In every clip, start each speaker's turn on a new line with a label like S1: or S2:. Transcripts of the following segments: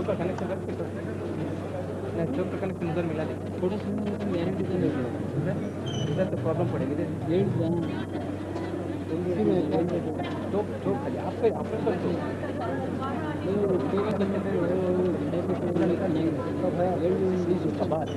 S1: चौक का कनेक्शन रख के नहीं, चौक का कनेक्शन उधर मिला दे थोड़ा सा, इधर तो प्रॉब्लम पड़ेगी इधर चौक चौक खाली आपके पर तो बात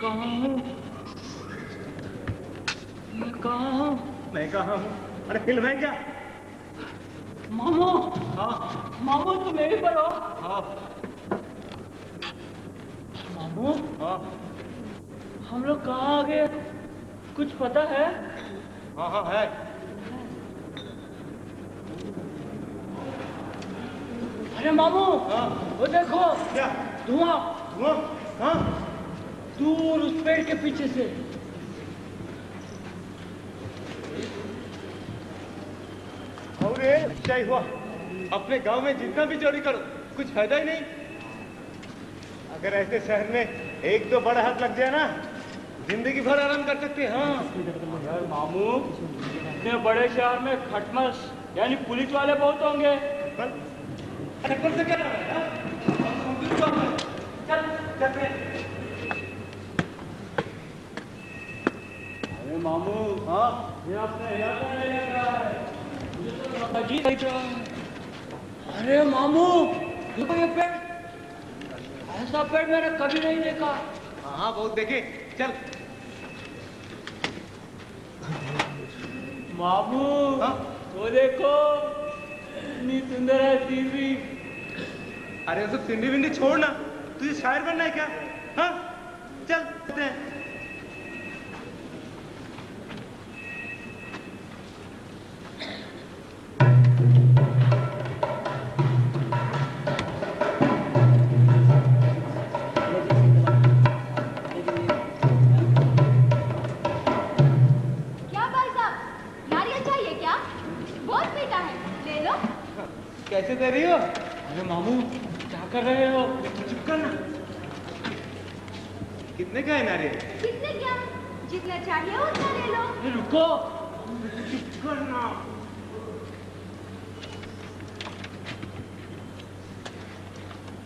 S2: कहाँ हूँ? मैं कहाँ हूँ?
S3: मैं कहाँ हूँ? अरे फिल्म है क्या?
S2: मामू,
S3: हाँ
S2: मामू तुम यहीं पर हो?
S3: हाँ
S2: मामू,
S3: हाँ
S2: हम लोग कहाँ आ गए? कुछ पता है?
S3: हाँ हाँ है।
S2: अरे मामू,
S3: हाँ
S2: वो देखो,
S3: क्या?
S2: धुआं
S3: धुआं? हाँ
S2: दूर उस पेड़ के पीछे से।
S3: अरे अच्छा ही हुआ। अपने गांव में जितना भी चोरी करो कुछ फायदा ही नहीं। अगर ऐसे शहर में एक तो बड़ा हाथ लग जाए ना, जिंदगी भर आराम कर सकते हैं। हाँ
S2: यार मामू, इतने बड़े शहर में खटमस यानी पुलिस वाले बहुत होंगे।
S3: कल अरे कल से क्या रहा है? चल चलते हैं।
S2: अरे मामू,
S3: हाँ
S2: ये अपने इलाका नहीं लग रहा है, मुझे तो अजीब लग रहा है। अरे मामू, देखो ये पेड़, ऐसा पेड़ मैंने कभी नहीं देखा।
S3: हाँ हाँ बहुत देखे। चल
S2: मामू,
S3: हाँ
S2: वो देखो, इतनी सुंदर है सीनरी।
S3: अरे वो सब सिंधी विंडी छोड़ ना, तुझे शायर बनना है क्या? हाँ चल चलते हैं।
S4: क्या भाई साहब, नारियल चाहिए क्या? बहुत मीठा है, ले लो।
S3: कैसे दे रही हो?
S2: अरे मामू, क्या कर रहे हो?
S3: चुप कर ना। कितने का है नारियल?
S4: कितने क्या? जितना चाहिए उतना ले लो।
S2: अरे रुको,
S3: चुप कर ना।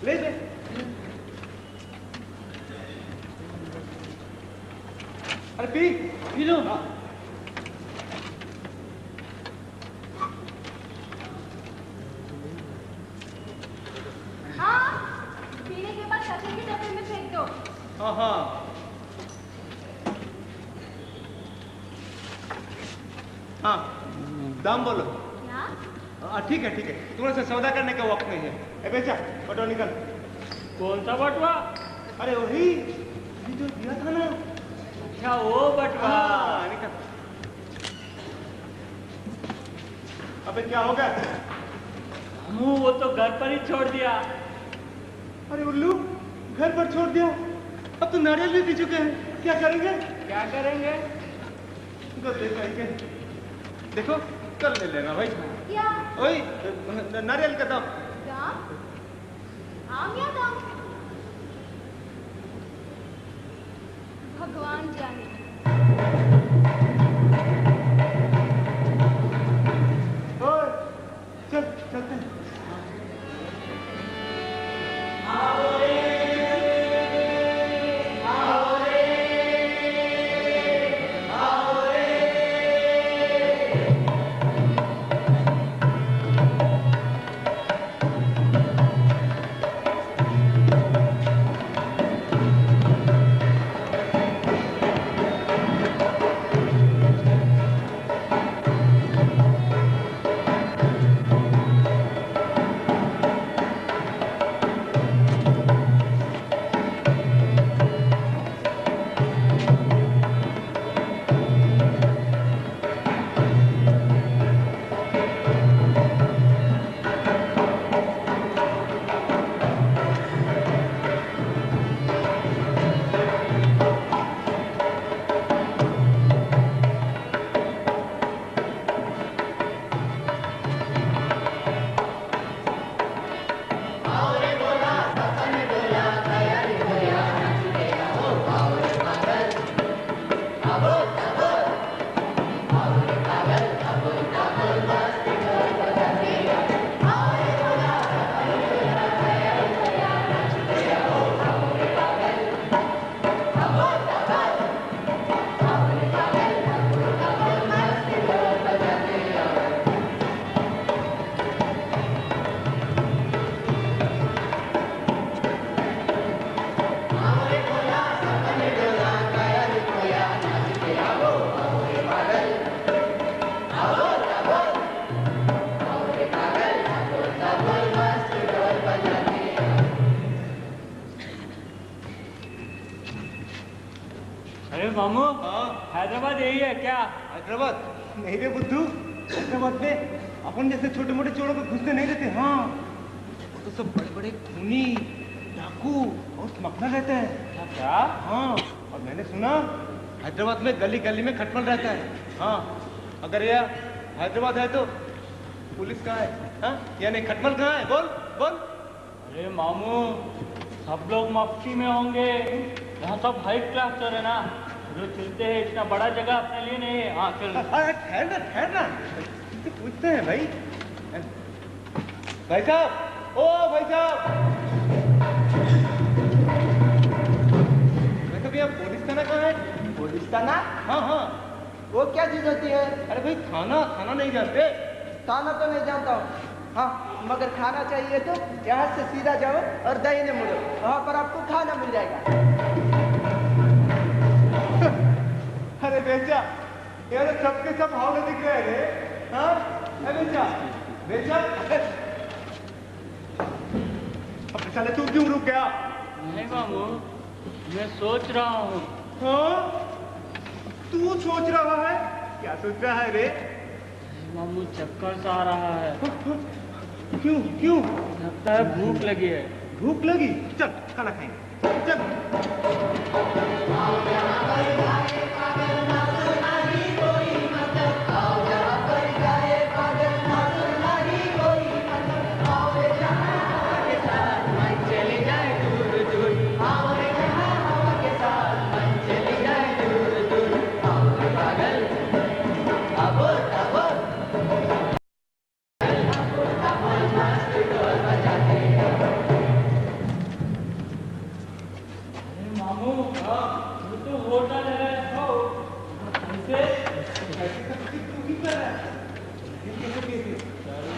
S3: ले ले। अरे पी।
S2: P low.
S4: हाँ, पीने के बाद कचरे के डब्बे में फेंक दो।
S3: हाँ हाँ हाँ दाम बोलो।
S4: क्या?
S3: हाँ ठीक है ठीक है, तुम्हारे से सौदा करने का वक्त नहीं है। ए बेचा ऑटो निकल।
S2: कौन सा बटवा?
S3: अरे वही ये जो दिया था ना।
S2: अच्छा वो बटवा।
S3: हाँ निकल। अबे क्या हो गया?
S2: मामू, वो तो घर पर ही छोड़ दिया।
S3: अरे उल्लू, घर पर छोड़ दिया? अब तो नारियल भी पी चुके हैं, क्या करेंगे?
S2: क्या करेंगे?
S3: गलती कहीं के। देखो कल ले लेना भाई।
S4: क्या?
S3: ओए नारियल का दाम।
S4: दाम? आम या दाम? भगवान जाने।
S3: ओए चल चलते हैं।
S2: मामू,
S3: हाँ
S2: हैदराबाद यही है क्या?
S3: हैदराबाद नहीं रे बुद्धू, हैदराबाद में अपन जैसे छोटे मोटे चोरों को घुसते नहीं रहते। हाँ वो तो सब बड़े बड़े खूनी, डाकू और स्मगलर रहते हैं।
S2: क्या?
S3: हाँ और मैंने सुना हैदराबाद में गली गली में खटमल रहता है। हाँ अगर यह हैदराबाद है तो पुलिस कहाँ है? हाँ यानी खटमल कहाँ है? बोल बोल।
S2: अरे मामू, सब लोग मफ्ती में होंगे, यहाँ सब हाई क्लास चोर है ना, जो चलते हैं। इतना बड़ा जगह अपने लिए नहीं है। हाँ चल।
S3: ठहरना तो पूछते हैं भाई। भाई साहब, ओ भाई साहब, भाई साहब यहाँ पुलिस थाना कहाँ है?
S5: पुलिस थाना?
S3: हाँ हाँ।
S5: वो क्या चीज होती है?
S3: अरे भाई थाना थाना नहीं जानते?
S5: थाना तो नहीं जानता हूँ, हाँ मगर खाना चाहिए तो यहाँ से सीधा जाओ और दाहिने मुड़ो, वहाँ पर आपको खाना मिल जाएगा।
S3: अरे बेचा, ये तो सबके सब हावड़े दिख रहे थे। हाँ अरे बेचा बेचा, अब साले तू क्यों रुक गया?
S2: नहीं मामू, मैं सोच रहा हूँ।
S3: हाँ तू सोच रहा है? क्या सोच रहा है रे?
S2: मामू चक्कर सा आ रहा है।
S3: क्यों क्यों?
S2: लगता है भूख लगी है।
S3: भूख लगी? चल खाना खाएंगे, चल।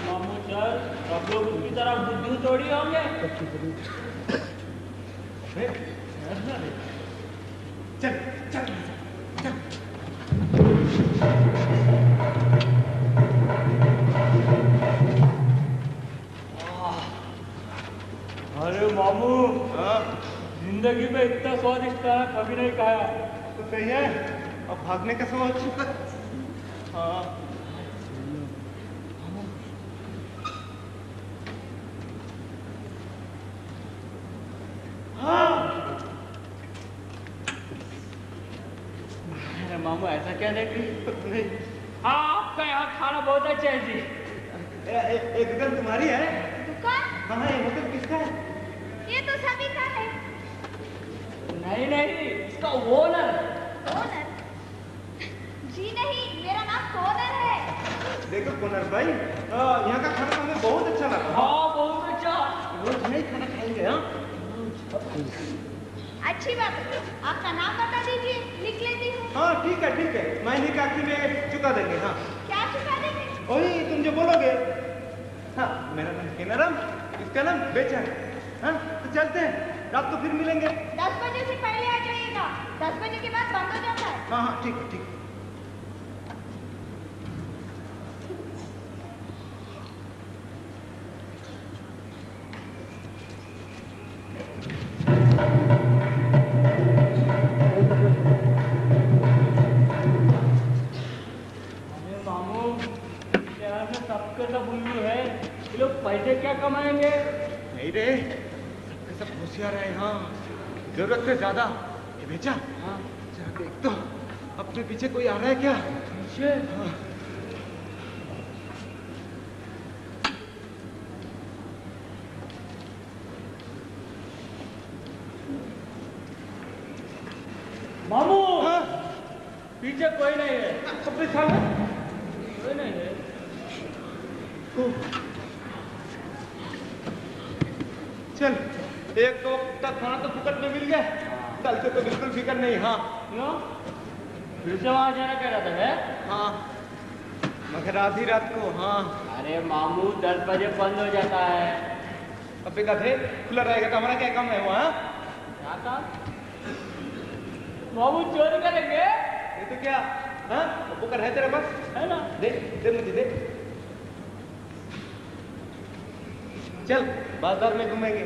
S2: मामू चल, सब लोग उसकी तरह बुद्धू थोड़ी होंगे।
S3: चल चल चल।
S2: अरे मामू,
S3: हाँ
S2: जिंदगी में इतना स्वादिष्ट खाना कभी नहीं खाया।
S3: तो सही है, अब भागने का सोच। हाँ
S2: अरे मामू ऐसा क्या देख रही?
S3: नहीं
S2: हाँ आपका यहाँ खाना बहुत अच्छा है जी।
S3: एक दुकान तुम्हारी है?
S4: दुकान?
S3: हाँ ये होटल किसका है?
S4: ये तो सभी का है।
S2: नहीं नहीं, इसका ओनर।
S4: ओनर? जी नहीं, मेरा नाम सोनर है।
S3: देखो कोनर भाई, यहाँ का खाना हमें बहुत अच्छा लगा।
S2: हाँ बहुत अच्छा।
S3: रोज नहीं खाना खाएंगे। हाँ
S4: अच्छी बात है, आपका नाम बता दीजिए, लिख लेती हूँ।
S3: हाँ ठीक है, महीने का आखिर में चुका देंगे। हाँ
S4: क्या चुका देंगे?
S3: वही तुम जो बोलोगे। हाँ मेरा नाम केनाराम, इसका नाम बेचा। हाँ तो चलते हैं, रात को फिर मिलेंगे।
S4: 10 बजे से पहले आ जाइएगा, 10 बजे के बाद बंद हो जाता है।
S3: हाँ हाँ ठीक है ठीक है।
S2: अरे मामू, शहर में सबके सब उल्लू है, ये लोग पैसे क्या कमाएंगे?
S3: नहीं रे, सबके सब होशियार है। हाँ जरूरत से ज्यादा। ये बेचा,
S2: हाँ
S3: जरा देख तो अपने पीछे कोई आ रहा है क्या?
S2: पीछे?
S3: हाँ।
S2: मामू,
S3: हाँ?
S2: पीछे कोई नहीं है।
S3: अपने सामने
S2: कोई नहीं है।
S3: चल, एक तो तक खाना तो फुकट में मिल गया, कल से तो बिल्कुल फिक्र नहीं। हाँ
S2: क्यों? फिर से वहाँ जाना कह रहा था है?
S3: हाँ मगर आधी रात को। हाँ
S2: अरे मामू 10 बजे बंद हो जाता है।
S3: अब बेटा थे खुला रहेगा तो हमारा क्या काम है वहाँ?
S2: क्या काम? मामू चोरी करेंगे?
S3: ये तो क्या? हाँ पुकर है तेरा पास?
S2: है ना?
S3: दे दे मुझे दे। चल बाजार में घूमेंगे।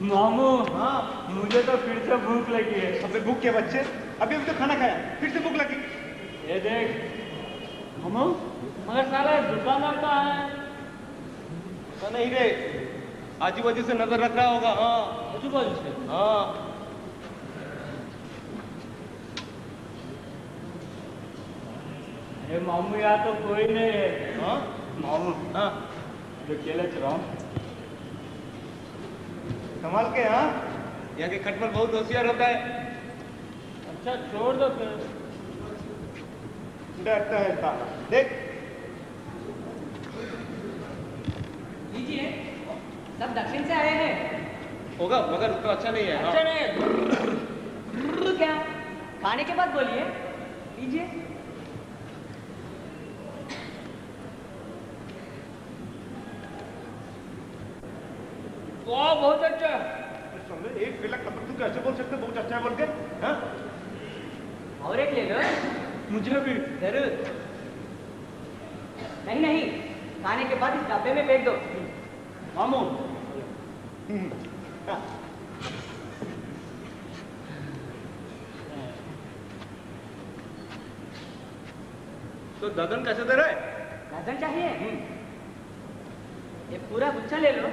S2: मामू
S3: हाँ
S2: मुझे तो फिर से भूख लगी है।
S3: अबे भूख के बच्चे, अभी अभी तो खाना खाया, फिर से भूख लगी।
S2: ये देख मामू, मगर साला दुकानदार कहाँ है?
S3: पता नहीं रे, आजू बाजू से नजर रख रहा होगा। हाँ
S2: आजू बाजू से।
S3: हाँ
S2: अरे मामू यहाँ तो कोई नहीं है।
S3: हाँ
S2: मामू
S3: हाँ
S2: जो अकेले चलाओ।
S3: संभाल के। हाँ यहाँ के खटमल बहुत होशियार होता है।
S2: अच्छा छोड़ दो फिर।
S3: डरता है साला। देख
S6: लीजिए, सब दक्षिण से आए हैं।
S3: होगा मगर उतना अच्छा नहीं है।
S6: अच्छा नहीं, क्या खाने के बाद बोलिए। लीजिए।
S2: वाह बहुत अच्छा।
S3: समझे एक बेला कपड़ तू कैसे बोल सकते बहुत अच्छा है बोल के। हाँ
S6: और एक ले लो।
S2: मुझे भी।
S6: जरूर। नहीं नहीं, खाने के बाद इस डब्बे में फेंक दो।
S2: मामू
S3: हाँ। तो दर्जन कैसे दे रहा है?
S6: डजन चाहिए? ये पूरा गुच्छा ले लो,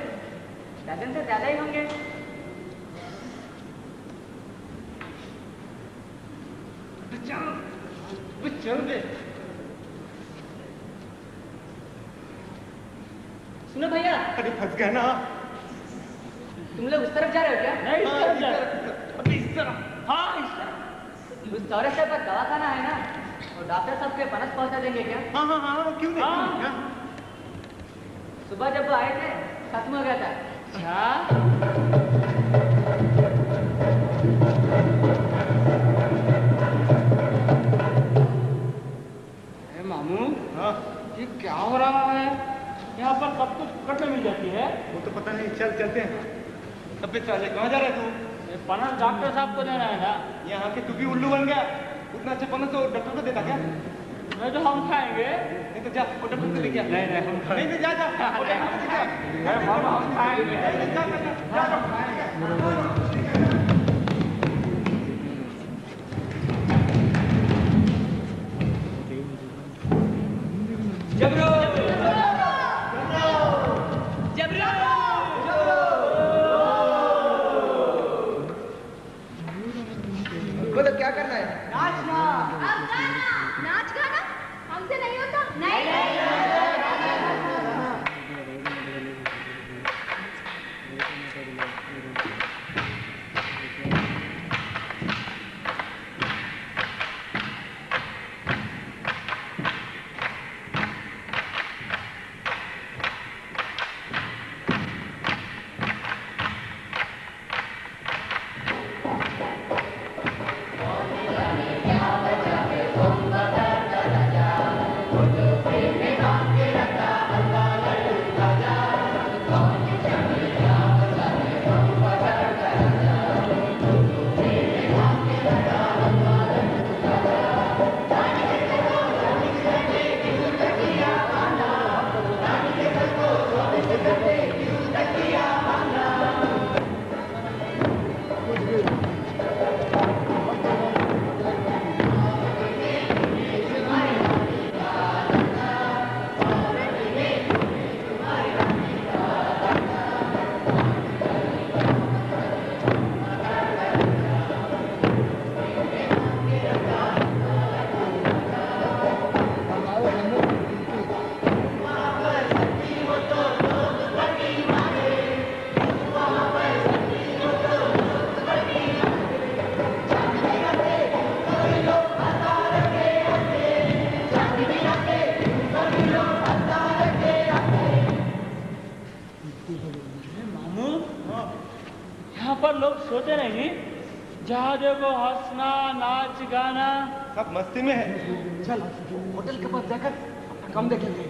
S6: डजन से ज्यादा ही होंगे।
S3: चल दे।
S6: सुनो भैया,
S3: अरे फंस गया ना।
S6: तुम लोग उस तरफ जा रहे हो क्या?
S2: नहीं इस
S3: हाँ,
S2: तरफ
S3: इस
S2: जा।
S3: तरफ।
S2: अभी इस तरफ। हाँ इस तरफ।
S6: उस चौराहे पर दवाखाना है ना, तो डॉक्टर साहब के पनस पहुंचा देंगे क्या?
S3: हाँ हाँ हाँ क्यों नहीं।
S2: हाँ।
S3: हाँ।
S6: सुबह जब वो आए थे खत्म हो गया था।
S2: अच्छा अरे मामू
S3: हाँ
S2: ये क्या हो रहा है? यहाँ पर सब कुछ फुकट में मिल जाती है।
S3: वो तो पता नहीं, चल चलते हैं। अबे साले कहाँ जा रहा है तू?
S2: ये पनस डॉक्टर साहब को देना है ना।
S3: यहाँ के तू भी उल्लू बन गया। उतना अच्छा पनस तो डॉक्टर को देता क्या?
S2: नहीं तो हम खाएंगे।
S3: नहीं तो जा वो डॉक्टर को लेके आ।
S2: नहीं नहीं हम
S3: नहीं नहीं जा जा वो डॉक्टर को लेके आ।
S2: अरे मामू हम खाएंगे।
S3: नहीं, नहीं, जा, जा, जा, जा।
S6: जबरो जबरो
S5: बोलो क्या करना है?
S6: नाचना।
S4: अब गाना, नाच गाना हमसे नहीं होता। नहीं
S2: मामू यहाँ पर लोग सोते नहीं, जहाँ देखो हंसना नाच गाना।
S3: सब मस्ती में है।
S5: चल होटल के पास जाकर अपना काम देखेंगे।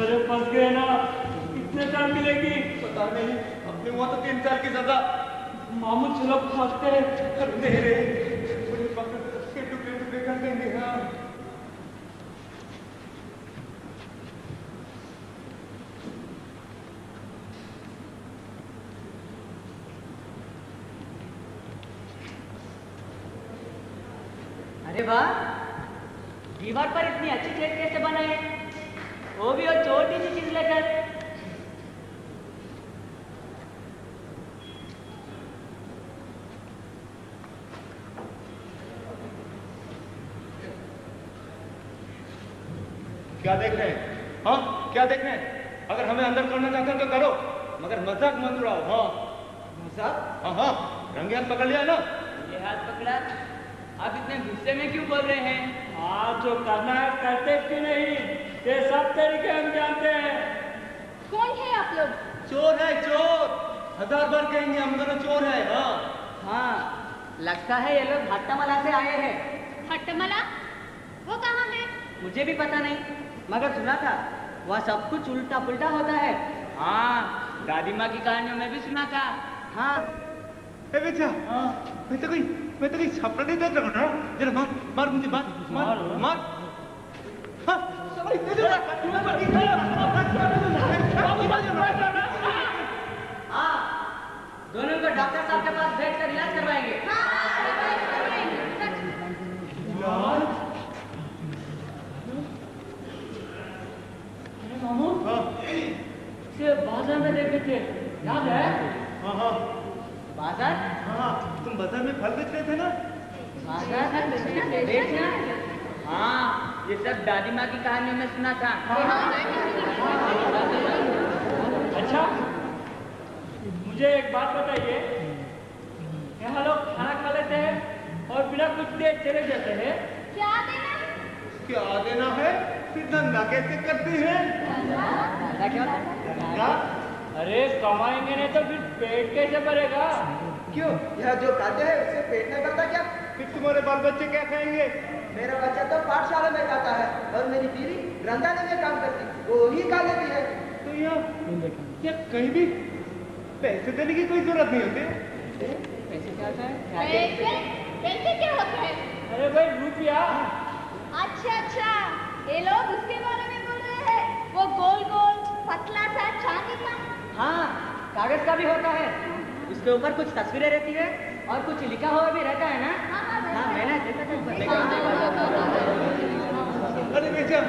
S2: अरे फंस गए ना, कितने टाइम मिलेगी?
S3: पता नहीं, अपने वहाँ तो 3 साल की सजा।
S2: मामू चलो भागते हैं।
S3: नहीं रे, मुझे पकड़ के टुकड़े टुकड़े कर देंगे। हाँ
S6: अरे वाह, दीवार पर इतनी अच्छी छेद कैसे बनाई? वो भी और छोटी सी चीज लेकर।
S3: क्या देख रहे हैं? हाँ क्या देख रहे हैं? अगर हमें अंदर करना चाहते हैं तो करो, मगर मजाक मत उड़ाओ। हाँ
S5: मजाक?
S3: हाँ हाँ, रंगे हाथ पकड़ लिया ना।
S6: ये हाथ पकड़ा, आप इतने गुस्से में क्यों बोल रहे हैं?
S2: हाँ, जो करना है करते क्यों नहीं? ये सब तरीके हम जानते हैं।
S4: कौन है आप लोग?
S3: चोर है चोर, 1000 बार कहेंगे हम दोनों चोर है। हाँ
S6: हाँ, लगता है ये लोग हट्टामला से आए हैं।
S4: हट्टमला? वो कहाँ है?
S6: मुझे भी पता नहीं, मगर सुना था वह सब कुछ उल्टा पुल्टा होता है। हाँ, दादी माँ की कहानियों में भी सुना था। हाँ
S3: ए बेटा, मैं तो कोई छपड़ा नहीं देख रहा हूँ ना। जरा मार मार मुझे, मार मार। हाँ
S6: हाँ, दोनों को डॉक्टर साहब के पास भेज कर इलाज करवाएंगे।
S2: मामू, इसे बाजार में देखे थे, याद है?
S3: हाँ हाँ
S6: बाजार?
S3: हाँ, तुम बाजार में फल बेच रहे थे ना।
S6: बाजार बेचना? हाँ, ये सब दादी माँ की कहानियों में सुना था।
S2: अच्छा, मुझे एक बात बताइए, यहाँ लोग खाना खा लेते हैं और बिना कुछ दिए चले जाते हैं।
S4: क्या देना?
S3: क्या देना है? फिर धंधा कैसे करते हैं?
S6: दादा क्या होता है?
S2: अरे कमाएंगे नहीं तो फिर पेट कैसे भरेगा?
S5: क्यों, यह जो खाते हैं उससे पेट नहीं भरता क्या?
S3: फिर तुम्हारे बाल बच्चे क्या खाएंगे?
S5: मेरा बच्चा तो पाठशाला में खाता है और मेरी बीवी ग्रंथालय में काम करती, वो ही खा लेती है।
S3: तो यहाँ कहीं भी पैसे देने की कोई जरूरत नहीं होती।
S6: पैसे क्या होता है?
S4: पैसे? पैसे क्या होता है?
S2: अरे भाई रुपया।
S4: अच्छा, ये लोग उसके बारे में बोल रहे हैं, वो गोल गोल पतला सा चांदी का।
S6: हाँ, कागज का भी होता है, उसके ऊपर कुछ तस्वीरें रहती है और कुछ लिखा हुआ भी रहता है ना। हाँ, मैंने देखा था।
S3: अरे बेचा,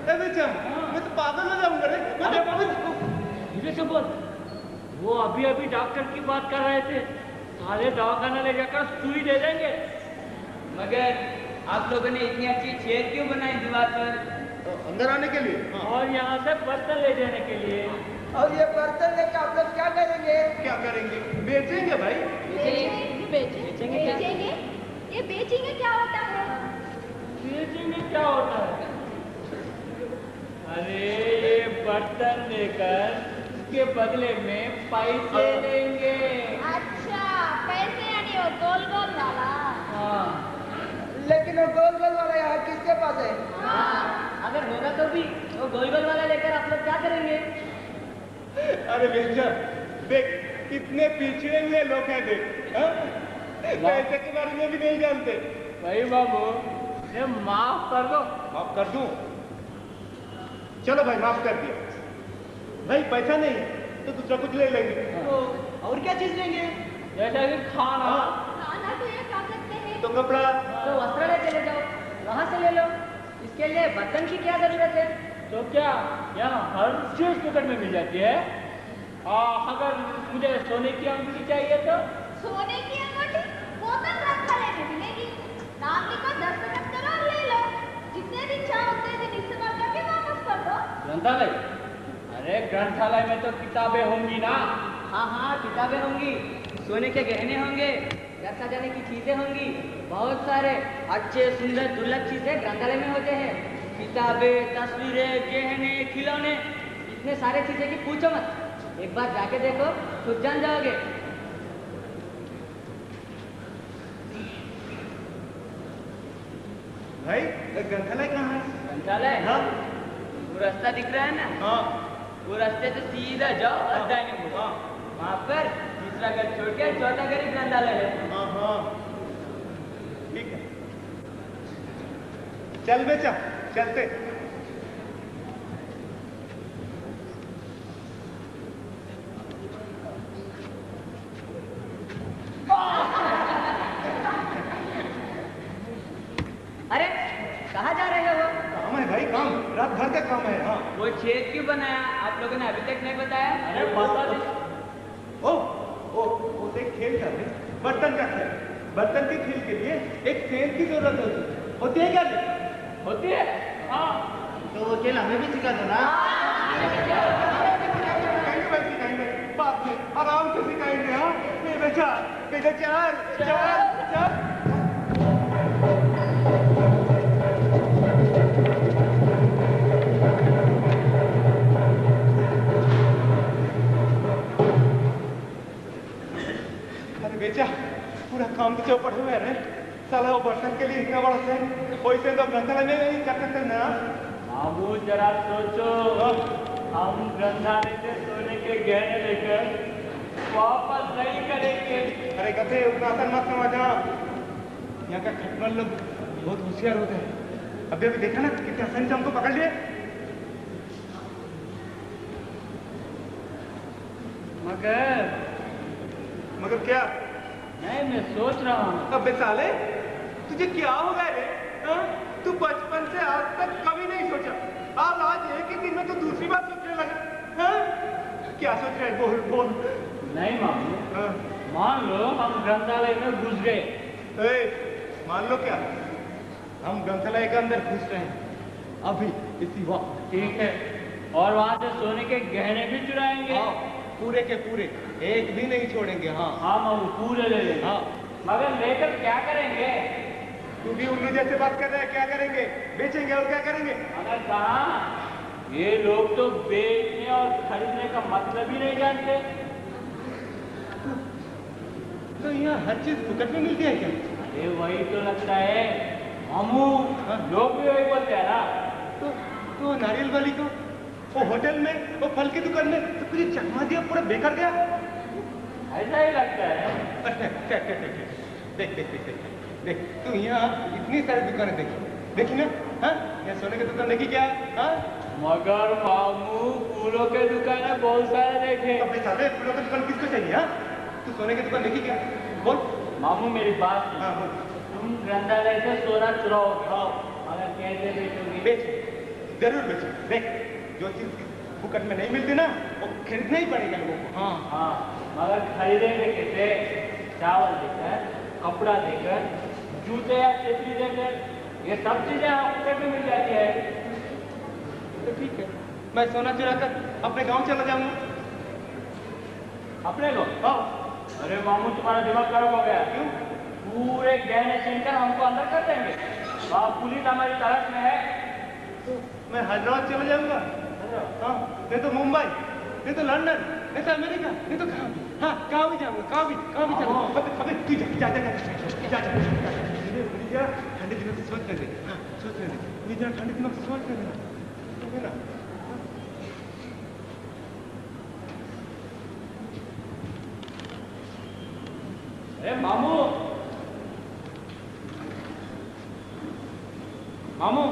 S3: मैं तो पागल हो जाऊंगा रे।
S2: धीरे से बोल। वो अभी डॉक्टर की बात कर रहे थे, सारे दवाखाना ले जाकर सुई दे देंगे।
S6: मगर आप लोगों ने इतनी अच्छी छेद क्यों बनाई दीवार पर?
S3: अंदर आने के लिए। हाँ।
S2: और यहाँ से बर्तन ले जाने के लिए।
S5: और ये बर्तन लेके आप लोग क्या करेंगे?
S3: क्या करेंगे? बेचेंगे भाई।
S4: बेचेंगे? ये बेचेंगे क्या होता है?
S2: बेचेंगे क्या होता है? अरे ये बर्तन लेकर उसके बदले में पैसे लेंगे।
S4: अच्छा, पैसे यानी वो गोल गोल वाला।
S2: हाँ,
S5: लेकिन वो गोल गोल वाला यहाँ किसके पास है?
S6: अगर होगा तो भी वो गोल गोल वाला लेकर आप लोग क्या करेंगे?
S3: अरे बेचा, देख कितने पिछड़े हुए लोग हैं। देख, हाँ? पैसे के बारे में भी नहीं जानते।
S2: भाई बाबू, ये माफ कर दो।
S3: माफ कर दूं? चलो भाई, माफ कर दिया। भाई पैसा नहीं तो दूसरा कुछ ले लेंगे।
S6: तो और क्या चीज लेंगे?
S2: जैसा कि खाना।
S4: खाना तो ये खा सकते हैं।
S3: तो कपड़ा।
S6: तो वस्त्रालय चले जाओ, वहाँ से ले लो। इसके लिए बर्तन की क्या जरूरत है?
S2: तो क्या यहाँ हर चीज टिकट में मिल जाती है? अगर मुझे सोने की अंगूठी चाहिए तो?
S4: सोने की अंगूठी वो तो ग्रंथालय में मिलेगी। नाम लिखो, दस्तखत करो और ले लो। जितने दिन चाहो उतने दिन इस्तेमाल करके वापस कर दो।
S2: ग्रंथालय? अरे ग्रंथालय में तो किताबें होंगी ना।
S6: हाँ, किताबें होंगी, सोने के गहने होंगे, घर सजाने की चीजें होंगी, बहुत सारे अच्छे सुंदर दुर्लभ चीजें ग्रंथालय में होते हैं। किताबें, तस्वीरें, गहने, खिलौने, इतने सारे चीजें की पूछो मत। एक बार जाके देखो, खुद जान जाओगे।
S3: भाई ग्रंथालय कहाँ है?
S6: ग्रंथालय?
S3: हाँ
S6: वो रास्ता दिख रहा है ना?
S3: हाँ
S6: वो रास्ते से सीधा जाओ और दाहिने मुड़ो।
S3: हाँ
S6: वहाँ पर तीसरा घर छोड़ के चौथा घर ही ग्रंथालय है।
S3: हाँ हाँ ठीक है, चल बेचा चलते।
S6: अरे कहाँ जा रहे हो?
S3: काम है भाई, काम रात भर का काम है। हाँ
S6: वो छेद क्यों बनाया? आप लोगों ने अभी तक नहीं बताया?
S3: अरे बता दे। ओ देख, खेल कर रहे, बर्तन का खेल। बर्तन के खेल के लिए एक सेंध की जरूरत होती है क्या?
S6: होती है? हाँ।
S5: तो वो खेल हमें भी सिखा दो ना।
S3: सिखाएंगे बाद में, आराम से सिखाएंगे। हाँ बेचा बेचा, चार चार चार। अरे बेचा, पूरा काम तो चौपट हुआ है। साला वो बर्तन के लिए इतना बड़ा से वैसे तो ग्रंथालय में नहीं कर सकते ना।
S2: मामू जरा सोचो, हम ग्रंथालय से सोने के गहने लेकर वापस नहीं करेंगे।
S3: अरे गधे, उतना आसान मत समझना। यहाँ का खटमल लोग बहुत होशियार होते हैं। अभी अभी देखा ना कितने आसानी से हमको पकड़ लिए। मगर क्या?
S2: नहीं, मैं सोच रहा हूँ।
S3: अबे साले, तुझे क्या हो गया रे? हाँ? तू बचपन से आज तक कभी नहीं सोचा, आज एक ही दिन में तू दूसरी बात सोचने लगा। हाँ? क्या सोच रहा है? बोल बोल।
S2: नहीं मामू,
S3: हाँ?
S2: मान लो हम ग्रंथालय में घुस गए।
S3: मान लो क्या, हम ग्रंथालय के अंदर घुस रहे हैं अभी इसी वक्त।
S2: ठीक है, और वहाँ से सोने के गहने भी चुराएंगे।
S3: हाँ, पूरे के पूरे, एक भी नहीं छोड़ेंगे। हाँ
S2: हाँ मामू, पूरे ले लेंगे।
S3: हाँ।
S2: मगर लेकर क्या करेंगे?
S3: तू भी उल्लू जैसे बात कर रहा है। क्या करेंगे? बेचेंगे और क्या करेंगे?
S2: मगर कहाँ, ये लोग तो बेचने और खरीदने का मतलब ही नहीं जानते।
S3: तो यहाँ हर चीज फुकट में मिलती है क्या?
S2: अरे वही तो लगता है मामू, लोग भी वही बोलते हैं ना।
S3: तो नारियल वाली को वो होटल में, वो फल की दुकान में तो तुझे चकमा दिया, पूरा बेकार गया।
S2: ऐसा ही लगता है।
S3: अच्छा, देख देख देख देख देख, तू यहाँ इतनी सारी दुकानें देखी ना? हाँ, यहाँ सोने की दुकान देखी क्या? हाँ,
S2: मगर मामू, फूलों के दुकानें बहुत सारे देखे।
S3: अपने साले फूलों की दुकान किसको चाहिए? हाँ, तू सोने की दुकान देखी क्या? बोल।
S2: मामू मेरी बात सुन।
S3: हाँ बोल।
S2: तुम ग्रंथालय से सोना चुराओगे।
S3: हाँ,
S2: मगर कैसे बेचोगे?
S3: बेच, जरूर बेच। देख, जो चीज फुकट में नहीं मिलती ना, वो खरीदना ही पड़ेगा लोगों को। हाँ
S2: हाँ, मगर खरीदेंगे कैसे? चावल देकर, कपड़ा देकर, जूते या छतरी देकर, ये सब चीजें आपको भी मिल जाती है।
S3: तो ठीक है, मैं सोना चुरा कर अपने गांव चला जाऊंगा।
S2: अपने को?
S3: हाँ।
S2: अरे मामू, तुम्हारा दिमाग खराब हो गया।
S3: क्यों?
S2: पूरे गहने छीनकर हमको अंदर कर देंगे। वहाँ पुलिस हमारी तलाश में है।
S3: तो मैं हैदराबाद चला जाऊंगा। हाँ, नहीं तो मुंबई, नहीं तो लंदन, नहीं तो अमेरिका, नहीं तो कहाँ भी। हाँ, कहाँ भी जाऊंगा, कहाँ भी चलूंगा। अबे तू जा। ठंडे दिनों से सोचने दे। हाँ, सोचने दे। मुझे जरा ठंडे दिनों से सोचने देना, है ना?
S2: अरे मामू, मामू,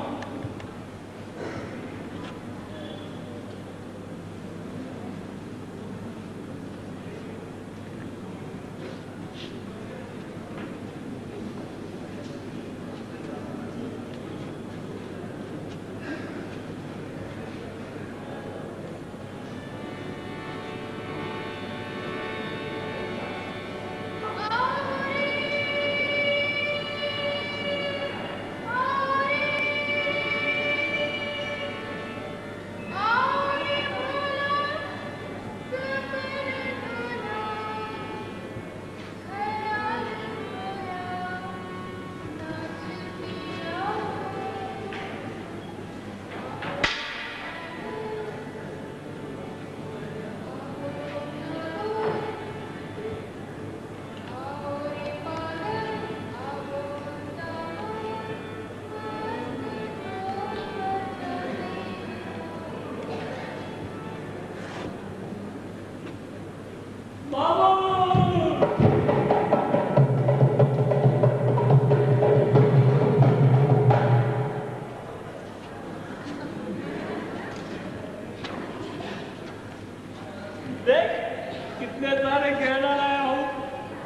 S2: इतने सारे गहना लाया हूँ।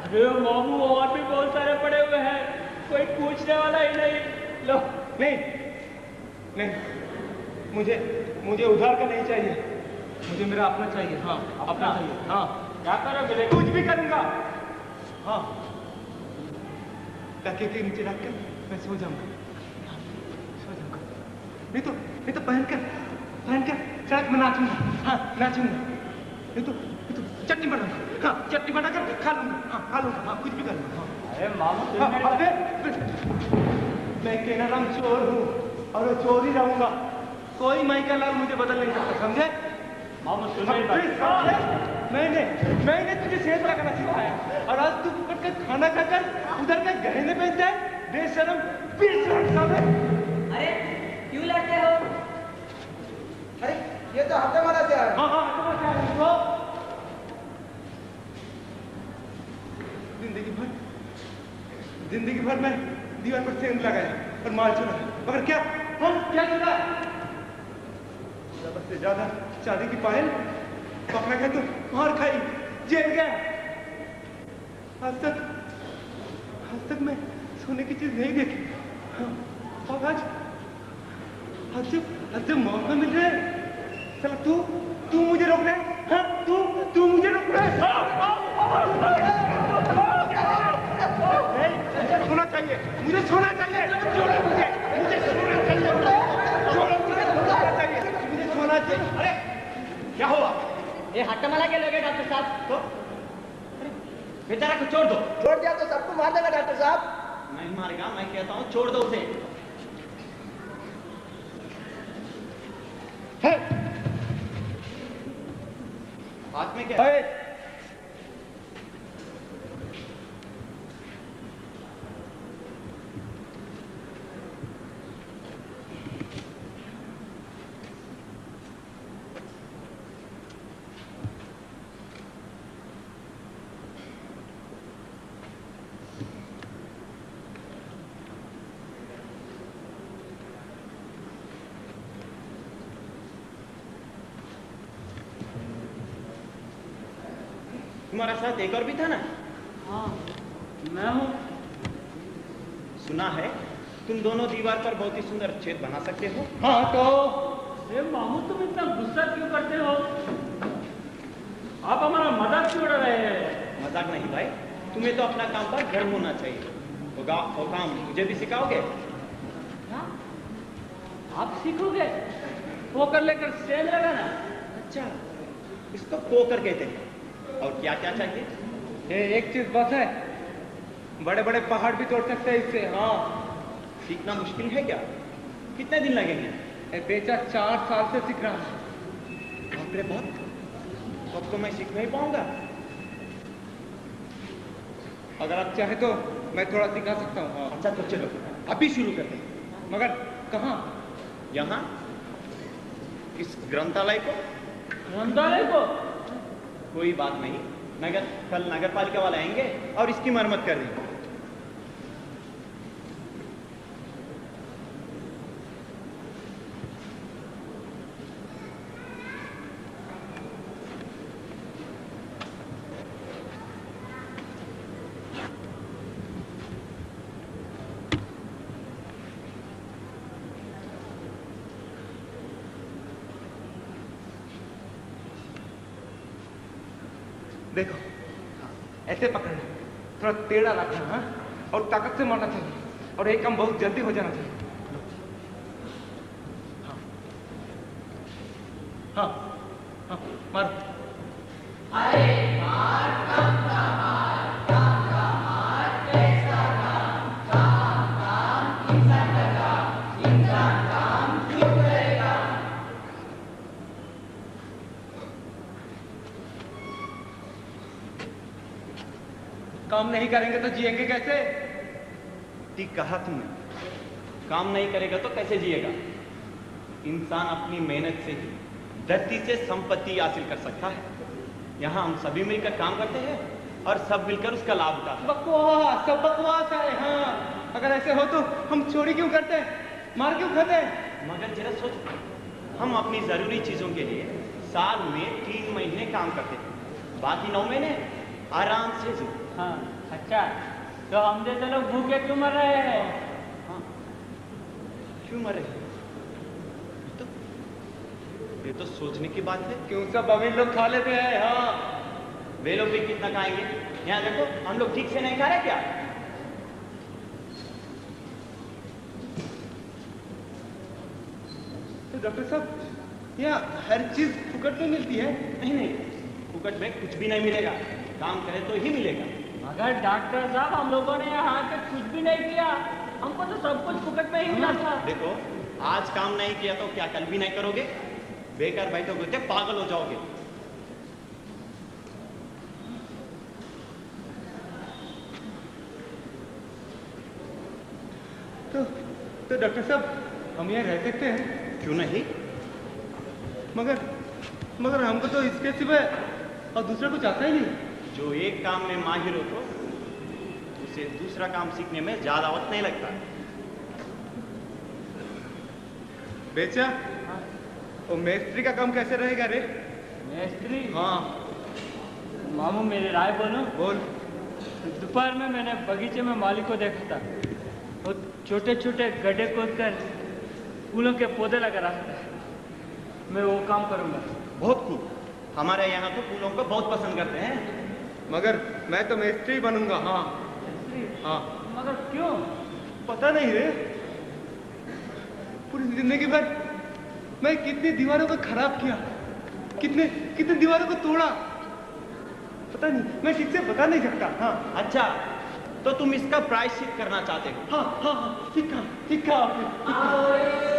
S2: अरे मामू और भी बहुत सारे पड़े हुए हैं, कोई पूछने वाला ही नहीं। लो।
S3: नहीं नहीं, मुझे उधार का नहीं चाहिए, मुझे मेरा अपना चाहिए। हाँ अपना चाहिए। हाँ
S2: क्या करोगे?
S3: कुछ भी करूंगा। हाँ तकिए के नीचे रख कर मैं सो जाऊंगा। नहीं तो पहनकर सड़क में नाचूंगा। हाँ नाचूंगा। नहीं तो चटनी बनाऊंगा। हाँ चटनी बनाकर खा लूंगा। हाँ कुछ भी करूंगा। हाँ।
S2: अरे मामू
S3: मैं केनाराम चोर हूँ और चोर ही रहूंगा। कोई माइका लाल मुझे बदल नहीं सकता, समझे?
S2: मामू
S3: मैंने तुझे सेहत रखना सिखाया और आज तू पकड़ कर खाना खाकर उधर के गहने पहनता है। बेशरम
S6: अरे क्यों लड़ते हो?
S5: अरे ये तो हफ्ते वाला से आया।
S3: हाँ जिंदगी भर मैं दीवार पर सेंध लगाया और माल चुरा, मगर क्या चुरा? ज्यादा से ज्यादा चांदी की पायल पकड़ा गया तो मार खाई, जेल गया। आज तक मैं सोने की चीज नहीं देखी। हाँ, और आज जब मौका मिल रहा है, चलो तू मुझे रोक रहा है। हाँ तू मुझे रोक रहा है। सोना चाहिए, मुझे सोना चाहिए। अरे क्या हुआ?
S6: ये हट्टामाला के लोग हैं डॉक्टर साहब।
S3: तो बेचारा को छोड़ दो।
S5: छोड़ दिया तो सबको मार देगा डॉक्टर साहब।
S3: नहीं मारेगा, मैं कहता हूँ छोड़ दो उसे। हाथ में क्या? तुम्हारा साथ एक और भी था ना?
S2: हाँ मैं हूँ।
S3: सुना है तुम दोनों दीवार पर बहुत ही सुंदर छेद बना सकते हो।
S2: हाँ तो मामू तुम इतना गुस्सा क्यों करते हो? आप हमारा मजाक क्यों उड़ा रहे हैं?
S3: मजाक नहीं भाई, तुम्हें तो अपना काम पर गर्व होना चाहिए। वो काम मुझे भी सिखाओगे?
S2: हाँ? आप सीखोगे पोकर लेकर सेल लगाना?
S3: अच्छा, इसको पोकर कहते हैं। और क्या क्या चाहिए?
S1: एक चीज बस है, बड़े बड़े पहाड़ भी तोड़ सकते हैं इससे। हाँ
S3: सीखना मुश्किल है क्या? कितने दिन लगेंगे?
S1: बेचा 4 साल से सीख रहा हूँ।
S3: बाप रे बाप, तब तो मैं सीख नहीं पाऊंगा।
S1: अगर आप चाहे तो मैं थोड़ा सिखा सकता हूँ। हाँ।
S3: अच्छा तो चलो अभी शुरू करते हैं।
S1: मगर कहाँ?
S3: यहाँ इस ग्रंथालय को।
S2: ग्रंथालय को?
S3: कोई बात नहीं, कल नगर पालिका वाले आएंगे और इसकी मरम्मत कर देंगे।
S1: देखो ऐसे पकड़ना, थोड़ा टेढ़ा रखना। हाँ? और ताकत से मारना चाहिए और एक काम बहुत जल्दी हो जाना चाहिए। हाँ हाँ मारो। काम नहीं करेंगे तो जिएंगे कैसे?
S3: ठीक कहा तुमने, काम नहीं करेगा तो कैसे जिएगा? इंसान अपनी मेहनत से ही धरती से संपत्ति हासिल कर सकता है। यहाँ हम सभी मिलकर काम करते हैं और सब मिलकर उसका लाभ उठाते हैं।
S1: बकवास, सब बकवास है। हाँ अगर ऐसे हो तो हम चोरी क्यों करते हैं, मार क्यों खाते हैं?
S3: मगर जरा सोचो, हम अपनी जरूरी चीजों के लिए साल में 3 महीने काम करते हैं
S7: बाकी 9 महीने आराम से जी।
S2: हाँ अच्छा, तो हम जैसे लोग भूखे क्यों मर रहे हैं?
S7: हाँ, क्यों मरे? ये तो सोचने की बात है।
S3: क्यों सब अमीर लोग खा लेते हैं? हाँ,
S7: वे लोग भी कितना खाएंगे? यहाँ देखो, हम लोग ठीक से नहीं खा रहे क्या?
S3: तो डॉक्टर साहब, यहाँ हर चीज फुकट में मिलती है?
S7: नहीं नहीं, फुकट में कुछ भी नहीं मिलेगा, काम करे तो ही मिलेगा।
S2: मगर डॉक्टर साहब, हम लोगों ने यहाँ आके कुछ भी नहीं किया, हमको तो सब कुछ फुकट में ही मिला था।
S7: देखो, आज काम नहीं किया तो क्या कल भी नहीं करोगे? बेकार बैठोगे तो पागल हो जाओगे।
S3: तो डॉक्टर साहब, हम यहाँ रह सकते हैं?
S7: क्यों नहीं?
S3: मगर हमको तो इसके सिवाय और दूसरा कुछ आता ही नहीं।
S7: जो एक काम में माहिर हो तो उसे दूसरा काम सीखने में ज्यादा वक्त नहीं लगता।
S3: बेचा, वो मेस्त्री का काम कैसे रहेगा रे?
S2: मेस्त्री?
S3: हाँ
S2: मामू, मेरी राय बोलो।
S3: बोल।
S2: दोपहर में मैंने बगीचे में माली को देखा था, वो छोटे छोटे गड्ढे खोदकर फूलों के पौधे लगा रहा था। मैं वो काम करूंगा।
S7: बहुत खूब, हमारे यहाँ तो फूलों को बहुत पसंद करते हैं।
S3: मगर मैं तो मेस्त्री बनूंगा। हाँ हाँ।
S2: मगर क्यों?
S3: पता नहीं रे, पूरी जिंदगी भर मैं कितनी दीवारों को खराब किया, कितने दीवारों को तोड़ा, पता नहीं, मैं ठीक से बता नहीं सकता। हाँ
S7: अच्छा, तो तुम इसका प्रायश्चित करना चाहते हो?
S3: हाँ हाँ हाँ, ठीक कहा आपने।